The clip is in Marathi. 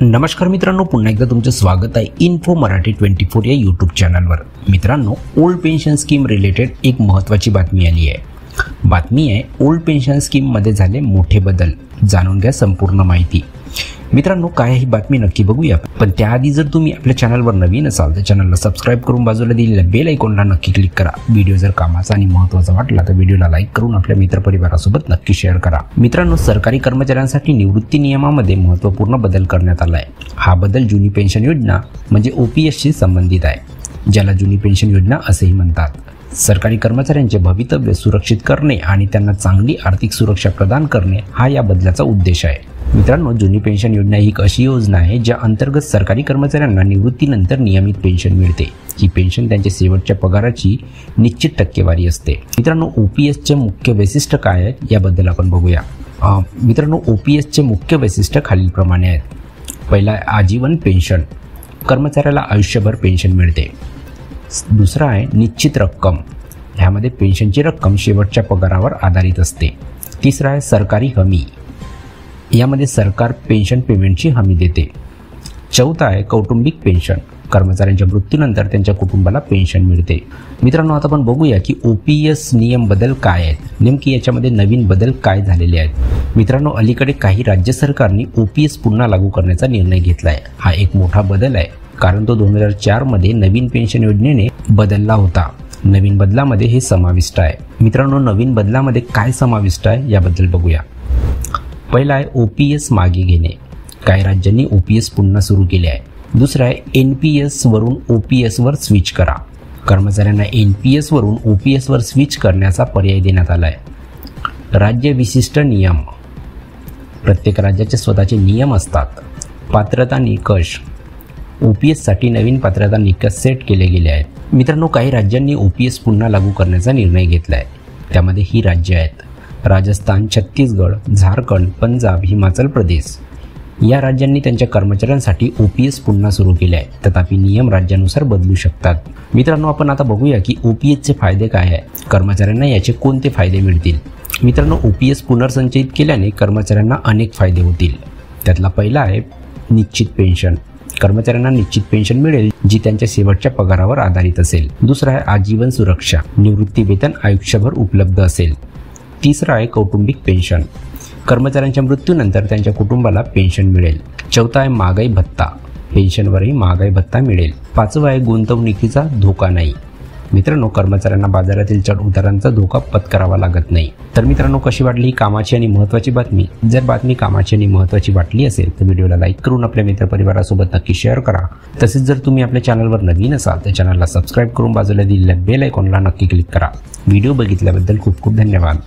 नमस्कार मित्रांनो, पुन्हा एकदा तुमचं स्वागत आहे इन्फो मराठी 24 या यूट्यूब चॅनलवर। मित्रांनो, ओल्ड पेन्शन स्कीम रिलेटेड एक महत्त्वाची बातमी आली आहे। बातमी आहे ओल्ड पेन्शन स्कीममध्ये झाले मोठे बदल। जाणून घ्या संपूर्ण माहिती। मित्रांनो, काय ही बातमी नक्की बघूया, पण त्याआधी जर तुम्ही आपल्या चॅनलवर नवीन असाल तर चॅनलला सबस्क्राइब करून बाजूला दिलेल्या बेल आयकॉनला नक्की क्लिक करा। व्हिडिओ जर कामाचा आणि महत्त्वाचा वाटला तर व्हिडिओला लाईक करून आपल्या मित्रपरिवारासोबत नक्की शेअर करा। मित्रांनो, सरकारी कर्मचाऱ्यांसाठी निवृत्ती नियमामध्ये महत्त्वपूर्ण बदल करण्यात आला आहे। हा बदल जुनी पेन्शन योजना म्हणजे ओपीएसशी संबंधित आहे, ज्याला जुनी पेन्शन योजना असेही म्हणतात। सरकारी कर्मचाऱ्यांचे भवितव्य सुरक्षित करणे आणि त्यांना चांगली आर्थिक सुरक्षा प्रदान करणे हा या बदलाचा उद्देश आहे। मित्रांनो, जुनी पेन्शन योजना ही एक अशी योजना आहे ज्या अंतर्गत सरकारी कर्मचाऱ्यांना निवृत्तीनंतर नियमित पेन्शन मिळते। ही पेन्शन त्यांच्या शेवटच्या पगाराची निश्चित टक्केवारी असते। मित्रांनो, ओपीएसचे मुख्य वैशिष्ट्य काय आहेत याबद्दल आपण बघूया। मित्रांनो, ओपीएसचे मुख्य वैशिष्ट्य खालीलप्रमाणे आहेत। पहिला आहे आजीवन पेन्शन, कर्मचाऱ्याला आयुष्यभर पेन्शन मिळते। दुसरा आहे निश्चित रक्कम, ह्यामध्ये पेन्शनची रक्कम शेवटच्या पगारावर आधारित असते। तिसरा आहे सरकारी हमी, यामध्ये सरकार पेन्शन पेमेंटची हमी देते। चौथा आहे कौटुंबिक पेन्शन, कर्मचाऱ्यांच्या मृत्यूनंतर त्यांच्या कुटुंबाला पेन्शन मिळते। मित्रांनो, आता आपण बघूया की ओपीएस नियम बदल काय आहेत, नेमकी याच्यामध्ये नवीन बदल काय झालेले आहेत। मित्रांनो, अलीकडे काही राज्य सरकारने ओपीएस पुन्हा लागू करण्याचा निर्णय घेतला आहे। हा एक मोठा बदल आहे, कारण तो 2004 मध्ये नवीन पेन्शन योजनेने बदलला होता। नवीन बदलामध्ये हे समाविष्ट आहे। मित्रांनो, नवीन बदलामध्ये काय समाविष्ट आहे याबद्दल बघूया। पहिला आहे ओपीएस मागे घेणे, काही राज्यांनी ओपीएस पुन्हा सुरू केले आहे। दुसरा आहे एनपीएस वरून ओपीएस वर स्विच करा, कर्मचाऱ्यांना एनपीएस वरून ओपीएस वर स्विच करण्याचा पर्याय देण्यात आला आहे। राज्य विशिष्ट नियम, प्रत्येक राज्याचे स्वतःचे नियम असतात। पात्रता निकष, ओपीएससाठी नवीन पात्रता निकष सेट केले गेले आहेत। मित्रांनो, काही राज्यांनी ओपीएस पुन्हा लागू करण्याचा निर्णय घेतला आहे, त्यामध्ये ही राज्य आहेत राजस्थान, छत्तीसगड, झारखंड, पंजाब, हिमाचल प्रदेश। या राज्यांनी त्यांच्या कर्मचाऱ्यांसाठी ओपीएस पुन्हा सुरू केले आहे, तथापि नियम राज्यानुसार बदलू शकतात। मित्रांनो, आपण आता बघूया की ओपीएसचे फायदे काय आहेत, कर्मचाऱ्यांना याचे कोणते फायदे मिळतील। मित्रांनो, ओपीएस पुनर्संचयित केल्याने कर्मचाऱ्यांना अनेक फायदे होतील। त्यातला पहिला आहे निश्चित पेन्शन, कर्मचाऱ्यांना निश्चित पेन्शन मिळेल जी त्यांच्या शेवटच्या पगारावर आधारित असेल। दुसरा आहे आजीवन सुरक्षा, निवृत्ती वेतन आयुष्यभर उपलब्ध असेल। तिसरा आहे कौटुंबिक पेन्शन, कर्मचाऱ्यांच्या मृत्यूनंतर त्यांच्या कुटुंबाला पेन्शन मिळेल। चौथा आहे महागाई भत्ता, पेन्शनवरही महागाई भत्ता मिळेल। पाचवा आहे गुंतवणुकीचा धोका नाही, मित्रांनो कर्मचाऱ्यांना बाजारातील चढ उतारांचा धोका पत्करावा लागत नाही। तर मित्रांनो, कशी वाटली ही कामाची आणि महत्त्वाची बातमी? जर बातमी कामाची आणि महत्त्वाची वाटली असेल तर व्हिडिओला लाईक करून आपल्या मित्रपरिवारासोबत नक्की शेअर करा। तसेच जर तुम्ही आपल्या चॅनलवर नवीन असाल तर चॅनलला सबस्क्राइब करून बाजूला दिलेल्या बेल आयकॉनला नक्की क्लिक करा। व्हिडिओ बघितल्याबद्दल खूप खूप धन्यवाद।